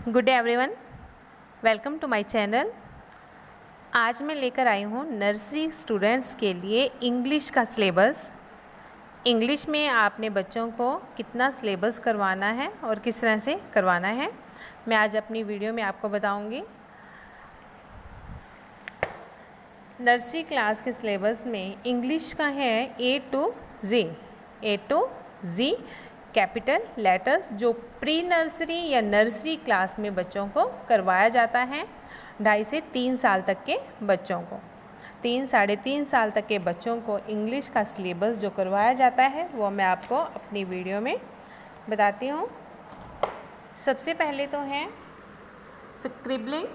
Good day everyone, welcome to my channel. आज मैं लेकर आई हूँ नर्सरी स्टूडेंट्स के लिए इंग्लिश का सिलेबस। इंग्लिश में आपने बच्चों को कितना सिलेबस करवाना है और किस तरह से करवाना है, मैं आज अपनी वीडियो में आपको बताऊँगी। नर्सरी क्लास के सिलेबस में इंग्लिश का है A to Z capital letters, जो प्री नर्सरी या नर्सरी क्लास में बच्चों को करवाया जाता है 2.5 से 3 साल तक के बच्चों को। 3-3.5 साल तक के बच्चों को इंग्लिश का सिलेबस जो करवाया जाता है वो मैं आपको अपनी वीडियो में बताती हूँ। सबसे पहले तो है स्क्रिबलिंग।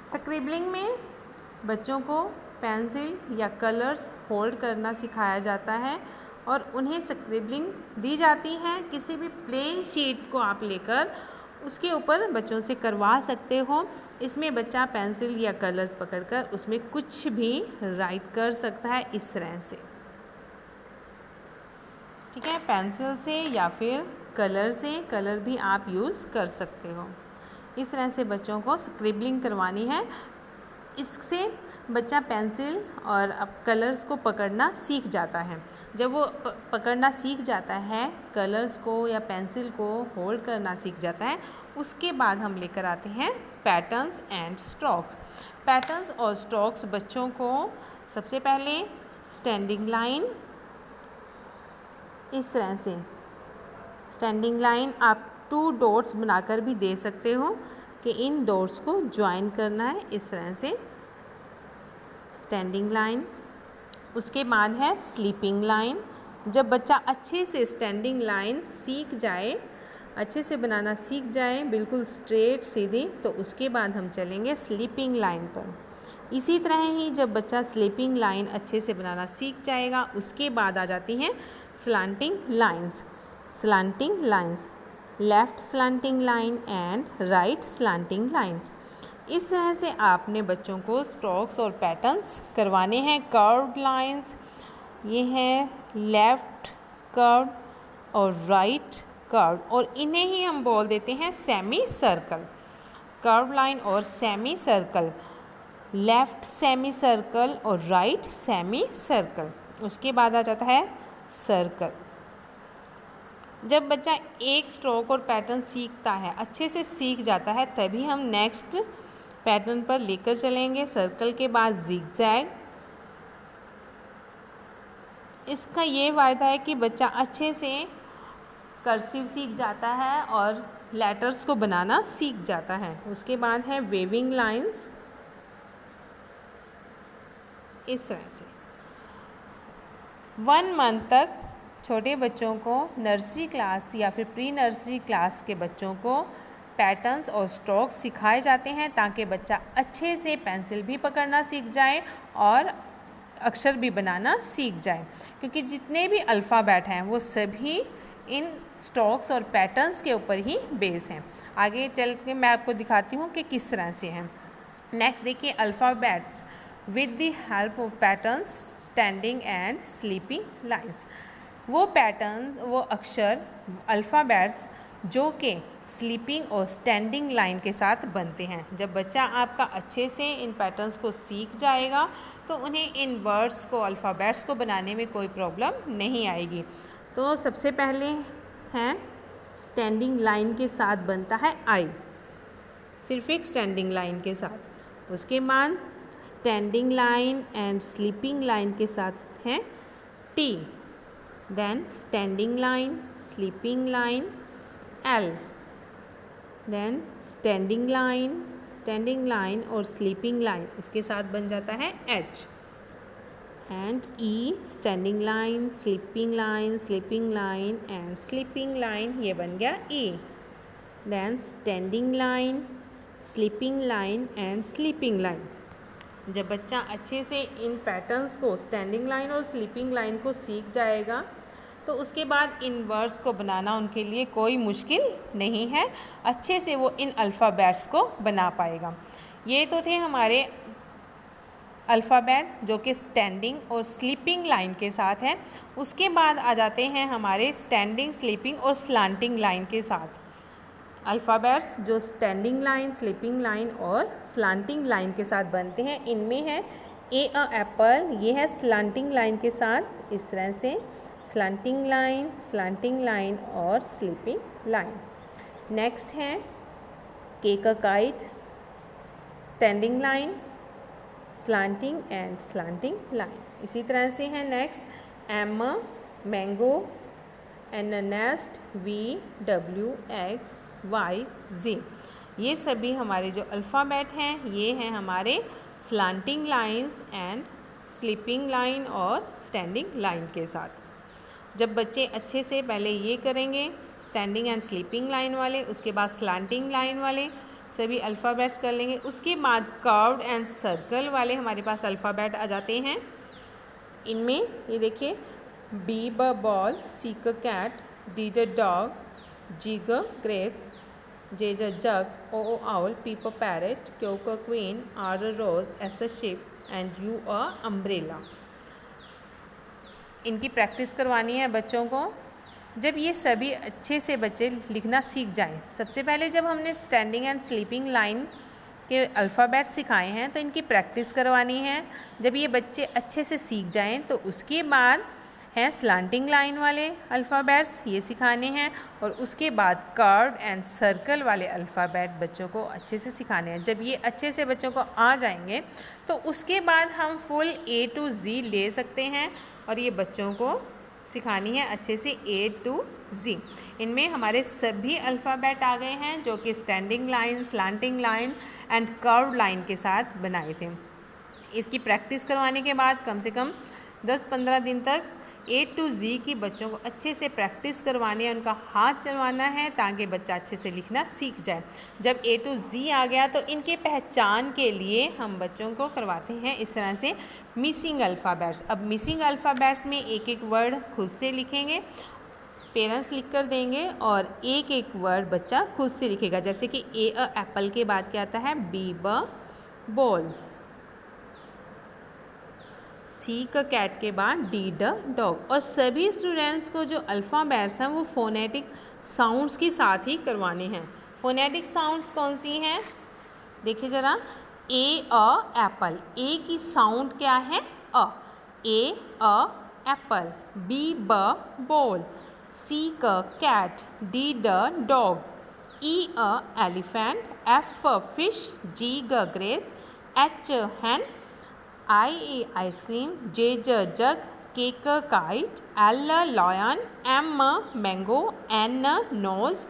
स्क्रिबलिंग में बच्चों को पेंसिल या कलर्स होल्ड करना सिखाया जाता है और उन्हें स्क्रिबलिंग दी जाती है। किसी भी प्लेन शीट को आप लेकर उसके ऊपर बच्चों से करवा सकते हो। इसमें बच्चा पेंसिल या कलर्स पकड़कर उसमें कुछ भी राइट कर सकता है इस तरह से, ठीक है। पेंसिल से या फिर कलर से, कलर भी आप यूज़ कर सकते हो। इस तरह से बच्चों को स्क्रिबलिंग करवानी है। इससे बच्चा पेंसिल और अब कलर्स को पकड़ना सीख जाता है। जब वो पकड़ना सीख जाता है, कलर्स को या पेंसिल को होल्ड करना सीख जाता है, उसके बाद हम लेकर आते हैं पैटर्न्स एंड स्ट्रोक्स। पैटर्न्स और स्ट्रोक्स बच्चों को सबसे पहले स्टैंडिंग लाइन, इस तरह से स्टैंडिंग लाइन आप 2 डॉट्स बनाकर भी दे सकते हो कि इन डॉट्स को ज्वाइन करना है, इस तरह से स्टैंडिंग लाइन। उसके बाद है स्लीपिंग लाइन। जब बच्चा अच्छे से स्टैंडिंग लाइन सीख जाए, अच्छे से बनाना सीख जाए, बिल्कुल स्ट्रेट सीधी, तो उसके बाद हम चलेंगे स्लीपिंग लाइन पर। इसी तरह ही जब बच्चा स्लीपिंग लाइन अच्छे से बनाना सीख जाएगा, उसके बाद आ जाती हैं slanting lines. Slanting lines, left slanting line and right slanting lines. इस तरह से आपने बच्चों को स्ट्रोक्स और पैटर्न्स करवाने हैं। कर्व्ड लाइंस, ये है लेफ़्ट कर्व्ड और राइट कर्व्ड, और इन्हें ही हम बोल देते हैं सेमी सर्कल। कर्व्ड लाइन और semi circle, left semi circle और राइट सेमी सर्कल। उसके बाद आ जाता है सर्कल। जब बच्चा एक स्ट्रोक और पैटर्न सीखता है, अच्छे से सीख जाता है, तभी हम नेक्स्ट पैटर्न पर लेकर चलेंगे। सर्कल के बाद ज़िगज़ैग। इसका ये फ़ायदा है कि बच्चा अच्छे से कर्सिव सीख जाता है और लेटर्स को बनाना सीख जाता है। उसके बाद है वेविंग लाइंस, इस तरह से। 1 मंथ तक छोटे बच्चों को, नर्सरी क्लास या फिर प्री नर्सरी क्लास के बच्चों को पैटर्न्स और स्ट्रोक्स सिखाए जाते हैं ताकि बच्चा अच्छे से पेंसिल भी पकड़ना सीख जाए और अक्षर भी बनाना सीख जाए, क्योंकि जितने भी अल्फ़ाबेट हैं वो सभी इन स्ट्रोक्स और पैटर्न्स के ऊपर ही बेस हैं। आगे चल के मैं आपको दिखाती हूँ कि किस तरह से हैं। नेक्स्ट देखिए, alphabets with the help of patterns, standing and sleeping lines. वो पैटर्न्स, वो अक्षर, अल्फ़ाबेट्स जो कि स्लीपिंग और स्टैंडिंग लाइन के साथ बनते हैं। जब बच्चा आपका अच्छे से इन पैटर्न्स को सीख जाएगा तो उन्हें इन वर्ड्स को, अल्फ़ाबेट्स को बनाने में कोई प्रॉब्लम नहीं आएगी। तो सबसे पहले हैं स्टैंडिंग लाइन के साथ बनता है आई, सिर्फ एक स्टैंडिंग लाइन के साथ। उसके बाद standing line and sleeping line के साथ हैं T, then standing line, sleeping line L, then standing line और स्लीपिंग लाइन, इसके साथ बन जाता है H, and E, standing line, sleeping line and sleeping line, ये बन गया E. Then standing line, sleeping line and sleeping line. जब बच्चा अच्छे से इन पैटर्न्स को, स्टैंडिंग लाइन और स्लीपिंग लाइन को सीख जाएगा तो उसके बाद इन वर्ड्स को बनाना उनके लिए कोई मुश्किल नहीं है। अच्छे से वो इन अल्फ़ाबेट्स को बना पाएगा। ये तो थे हमारे अल्फ़ाबेट जो कि स्टैंडिंग और स्लीपिंग लाइन के साथ हैं। उसके बाद आ जाते हैं हमारे स्टैंडिंग, स्लीपिंग और स्लांटिंग लाइन के साथ। अल्फ़ाबेट्स जो स्टैंडिंग लाइन, स्लीपिंग लाइन और स्लांटिंग लाइन के साथ बनते हैं, इनमें है ए अ एप्पल, ये है स्लांटिंग लाइन के साथ, इस तरह से स्लांटिंग लाइन और स्लीपिंग लाइन। नेक्स्ट है के का kite, standing line, slanting and slanting line. इसी तरह से है next M mango, N nest, V W X Y Z. ये सभी हमारे जो अल्फ़ाबेट हैं ये हैं हमारे slanting lines and sleeping line और स्टैंडिंग लाइन के साथ। जब बच्चे अच्छे से पहले ये करेंगे स्टैंडिंग एंड स्लीपिंग लाइन वाले, उसके बाद स्लांटिंग लाइन वाले सभी अल्फ़ाबेट्स कर लेंगे, उसके बाद कर्व्ड एंड सर्कल वाले हमारे पास अल्फ़ाबेट आ जाते हैं। इनमें ये देखिए बी ब बॉल, सी क कैट, डी ड डॉग, जी ग ग्रेप्स, जे ज जग, ओ आउल, पी प पैरट, क्यू क क्वीन, आर रोज, एस अ शिप एंड यू अ अम्ब्रेला। इनकी प्रैक्टिस करवानी है बच्चों को। जब ये सभी अच्छे से बच्चे लिखना सीख जाएं, सबसे पहले जब हमने स्टैंडिंग एंड स्लीपिंग लाइन के अल्फ़ाबेट सिखाए हैं तो इनकी प्रैक्टिस करवानी है। जब ये बच्चे अच्छे से सीख जाएं तो उसके बाद हैं स्लांटिंग लाइन वाले अल्फ़ाबेट्स, ये सिखाने हैं, और उसके बाद कर्व्ड एंड सर्कल वाले अल्फ़ाबेट बच्चों को अच्छे से सिखाने हैं। जब ये अच्छे से बच्चों को आ जाएंगे तो उसके बाद हम फुल A to Z ले सकते हैं और ये बच्चों को सिखानी है अच्छे से A to Z। इनमें हमारे सभी अल्फ़ाबेट आ गए हैं जो कि standing line, slanting line and curved line के साथ बनाए थे। इसकी प्रैक्टिस करवाने के बाद कम से कम 10-15 दिन तक A to Z की बच्चों को अच्छे से प्रैक्टिस करवानी है, उनका हाथ चलवाना है ताकि बच्चा अच्छे से लिखना सीख जाए। जब A to Z आ गया तो इनके पहचान के लिए हम बच्चों को करवाते हैं इस तरह से मिसिंग अल्फ़ाबेट्स। अब मिसिंग अल्फ़ाबेट्स में एक एक वर्ड खुद से लिखेंगे, पेरेंट्स लिख कर देंगे और एक एक वर्ड बच्चा खुद से लिखेगा। जैसे कि ए अ एप्पल के बाद क्या आता है, बी ब बॉल, सी का कैट के बाद डी ड डॉग। और सभी स्टूडेंट्स को जो अल्फ़ाबेट्स हैं वो फोनेटिक साउंड्स के साथ ही करवाने हैं। फोनेटिक साउंड्स कौन सी हैं, देखिए ज़रा। ए अ एप्पल, ए की साउंड क्या है अ, ए अ एप्पल, बी ब बॉल, सी का कैट, डी ड डॉग, ई अ एलिफेंट, एफ अ फिश, जी ग grapes, H hen, I ice cream, J jug, K kite, L lion, M mango, N nose,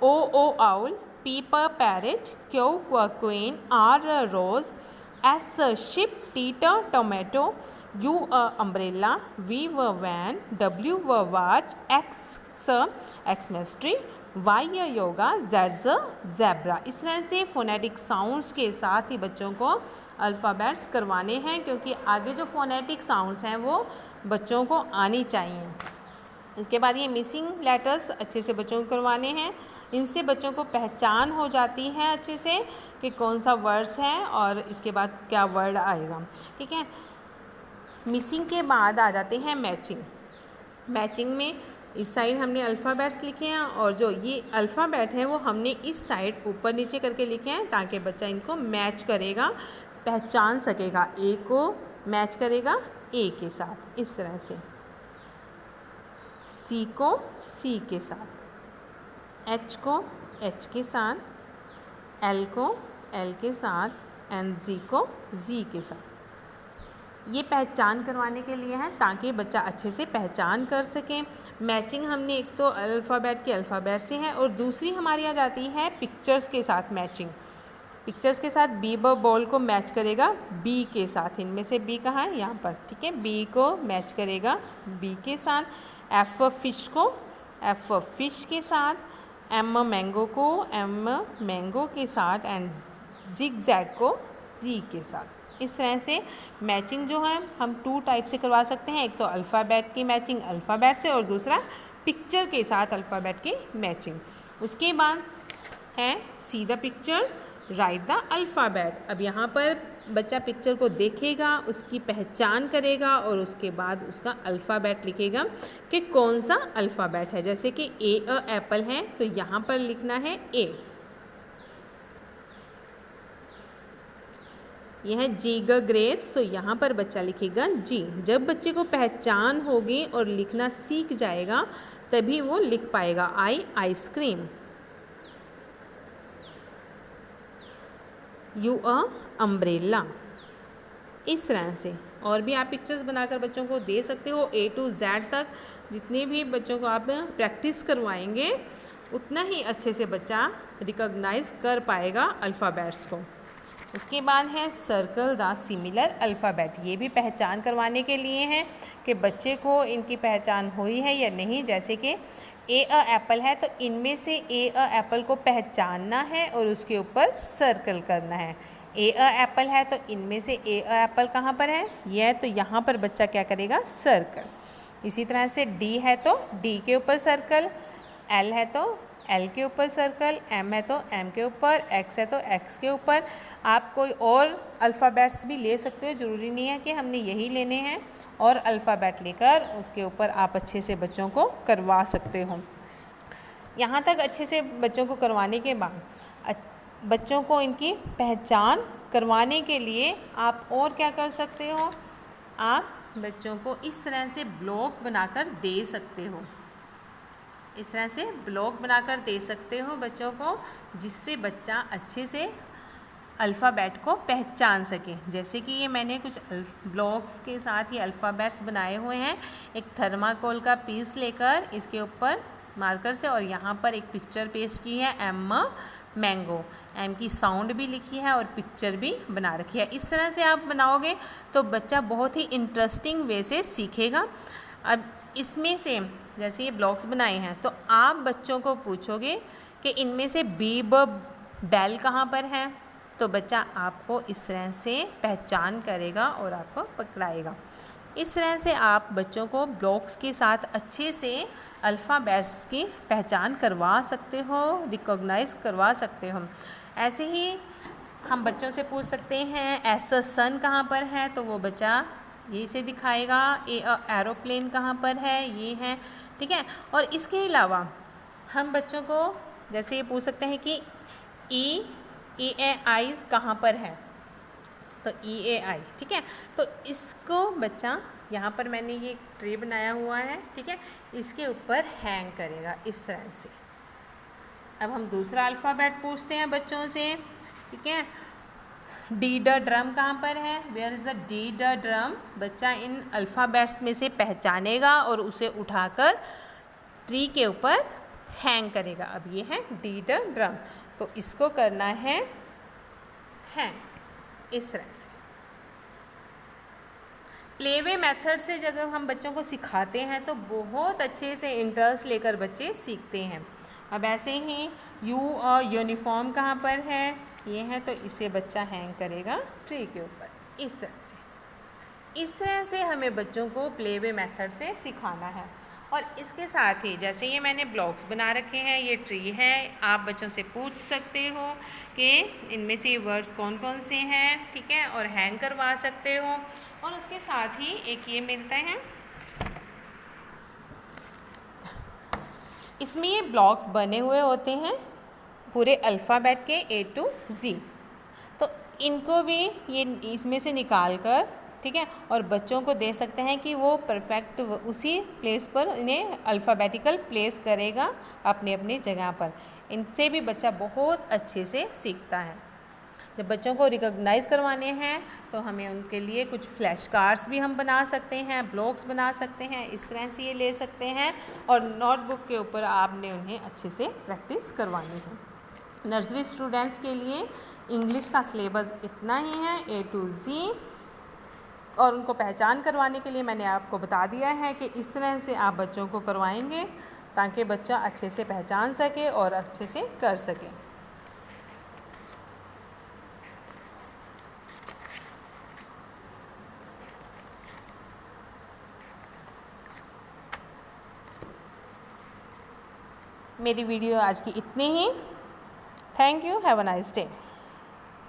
O owl, P parrot, Q queen, R rose, S ship, T tomato, U umbrella, V van, W watch, X mystery, Y yoga, Z zebra. इस तरह से phonetic sounds के साथ ही बच्चों को alphabets करवाने हैं, क्योंकि आगे जो फोनेटिक साउंड्स हैं वो बच्चों को आनी चाहिए। इसके बाद ये मिसिंग लेटर्स अच्छे से बच्चों को करवाने हैं। इनसे बच्चों को पहचान हो जाती है अच्छे से कि कौन सा वर्ड्स है और इसके बाद क्या वर्ड आएगा, ठीक है। मिसिंग के बाद आ जाते हैं मैचिंग। मैचिंग में इस साइड हमने अल्फ़ाबेट्स लिखे हैं और जो ये अल्फ़ाबेट हैं वो हमने इस साइड ऊपर नीचे करके लिखे हैं ताकि बच्चा इनको मैच करेगा, पहचान सकेगा। ए को मैच करेगा ए के साथ इस तरह से, सी को सी के साथ, एच को एच के साथ, एल को एल के साथ एंड जी को जी के साथ। ये पहचान करवाने के लिए है ताकि बच्चा अच्छे से पहचान कर सके। मैचिंग हमने एक तो अल्फ़ाबेट के अल्फ़ाबेट से है और दूसरी हमारी आ जाती है पिक्चर्स के साथ मैचिंग। पिक्चर्स के साथ बी ब बॉल को मैच करेगा बी के साथ, इनमें से बी कहाँ है, यहाँ पर, ठीक है। बी को मैच करेगा बी के साथ, एफ फिश को एफ फिश के साथ, एम मैंगो को एम मैंगो के साथ एंड जिग जैग को जी के साथ। इस तरह से मैचिंग जो है हम 2 टाइप से करवा सकते हैं, एक तो अल्फ़ाबेट की मैचिंग अल्फ़ाबेट से और दूसरा पिक्चर के साथ अल्फ़ाबेट की मैचिंग। उसके बाद है see the picture, right the alphabet. अब यहाँ पर बच्चा पिक्चर को देखेगा, उसकी पहचान करेगा और उसके बाद उसका अल्फ़ाबेट लिखेगा कि कौन सा अल्फ़ाबेट है। जैसे कि अ एप्पल है तो यहाँ पर लिखना है ए। यह है जी ग्रेप्स, तो यहाँ पर बच्चा लिखेगा जी। जब बच्चे को पहचान होगी और लिखना सीख जाएगा तभी वो लिख पाएगा आई आइसक्रीम। You umbrella. इस तरह से और भी आप पिक्चर्स बनाकर बच्चों को दे सकते हो। A to Z तक जितने भी बच्चों को आप प्रैक्टिस करवाएंगे उतना ही अच्छे से बच्चा रिकॉग्नाइज कर पाएगा अल्फ़ाबेट्स को। उसके बाद है सर्कल द सिमिलर अल्फ़ाबेट। ये भी पहचान करवाने के लिए है कि बच्चे को इनकी पहचान हुई है या नहीं। जैसे कि अ एप्पल है तो इनमें से अ एप्पल को पहचानना है और उसके ऊपर सर्कल करना है। अ एप्पल है तो इनमें से अ एप्पल कहाँ पर है, यह तो यहाँ पर बच्चा क्या करेगा, सर्कल। इसी तरह से डी है तो डी के ऊपर सर्कल, एल है तो एल के ऊपर सर्कल, एम है तो एम के ऊपर, एक्स है तो एक्स के ऊपर। आप कोई और अल्फ़ाबेट्स भी ले सकते हो, ज़रूरी नहीं है कि हमने यही लेने हैं। और अल्फ़ाबेट लेकर उसके ऊपर आप अच्छे से बच्चों को करवा सकते हो। यहाँ तक अच्छे से बच्चों को करवाने के बाद बच्चों को इनकी पहचान करवाने के लिए आप और क्या कर सकते हो, आप बच्चों को इस तरह से ब्लॉक बनाकर दे सकते हो। इस तरह से ब्लॉक बनाकर दे सकते हो बच्चों को, जिससे बच्चा अच्छे से अल्फ़ाबेट को पहचान सके। जैसे कि ये मैंने कुछ ब्लॉक्स के साथ ही अल्फ़ाबेट्स बनाए हुए हैं। एक थर्माकोल का पीस लेकर इसके ऊपर मार्कर से और यहाँ पर एक पिक्चर पेस्ट की है, एम मैंगो। एम की साउंड भी लिखी है और पिक्चर भी बना रखी है। इस तरह से आप बनाओगे तो बच्चा बहुत ही इंटरेस्टिंग वे से सीखेगा। अब इसमें से जैसे ये ब्लॉक्स बनाए हैं तो आप बच्चों को पूछोगे कि इनमें से बी बैल कहाँ पर है, तो बच्चा आपको इस तरह से पहचान करेगा और आपको पकड़ाएगा। इस तरह से आप बच्चों को ब्लॉक्स के साथ अच्छे से अल्फ़ाबेट्स की पहचान करवा सकते हो, रिकॉग्नाइज करवा सकते हो। ऐसे ही हम बच्चों से पूछ सकते हैं ऐसा सन कहाँ पर है, तो वो बच्चा ये से दिखाएगा। एरोप्लेन कहाँ पर है, ये है, ठीक है। और इसके अलावा हम बच्चों को जैसे ये पूछ सकते हैं कि आइज़ कहाँ पर है, तो आई, ठीक है। तो इसको बच्चा यहाँ पर मैंने ये ट्रे बनाया हुआ है, ठीक है, इसके ऊपर हैंग करेगा इस तरह से। अब हम दूसरा अल्फ़ाबेट पूछते हैं बच्चों से, ठीक है। डी द ड्रम कहाँ पर है, वेयर इज़ द डी द ड्रम। बच्चा इन अल्फ़ाबेट्स में से पहचानेगा और उसे उठाकर ट्री के ऊपर हैंग करेगा। अब ये है डी द ड्रम, तो इसको करना है हैंग इस तरह से। प्लेवे मेथड से जब हम बच्चों को सिखाते हैं तो बहुत अच्छे से इंटरेस्ट लेकर बच्चे सीखते हैं। अब ऐसे ही यूनिफॉर्म कहाँ पर है, ये है, तो इसे बच्चा हैंग करेगा ट्री के ऊपर इस तरह से। इस तरह से हमें बच्चों को प्लेवे मेथड से सिखाना है। और इसके साथ ही जैसे ये मैंने ब्लॉक्स बना रखे हैं, ये ट्री है, आप बच्चों से पूछ सकते हो कि इनमें से वर्ड्स कौन कौन से हैं, ठीक है, और हैंग करवा सकते हो। और उसके साथ ही एक ये मिलता है, इसमें ये ब्लॉक्स बने हुए होते हैं पूरे अल्फ़ाबेट के A to Z, तो इनको भी ये इसमें से निकाल कर, ठीक है, और बच्चों को दे सकते हैं कि वो परफेक्ट उसी प्लेस पर इन्हें अल्फ़ाबेटिकल प्लेस करेगा अपनी अपनी जगह पर। इनसे भी बच्चा बहुत अच्छे से सीखता है। जब बच्चों को रिकॉग्नाइज़ करवाने हैं तो हमें उनके लिए कुछ फ्लैश कार्ड्स भी हम बना सकते हैं, ब्लॉक्स बना सकते हैं, इस तरह से ये ले सकते हैं और नोटबुक के ऊपर आपने उन्हें अच्छे से प्रैक्टिस करवानी है। नर्सरी स्टूडेंट्स के लिए इंग्लिश का सिलेबस इतना ही है A to Z, और उनको पहचान करवाने के लिए मैंने आपको बता दिया है कि इस तरह से आप बच्चों को करवाएंगे ताकि बच्चा अच्छे से पहचान सके और अच्छे से कर सके। मेरी वीडियो आज की इतनी ही। Thank you, have a nice day.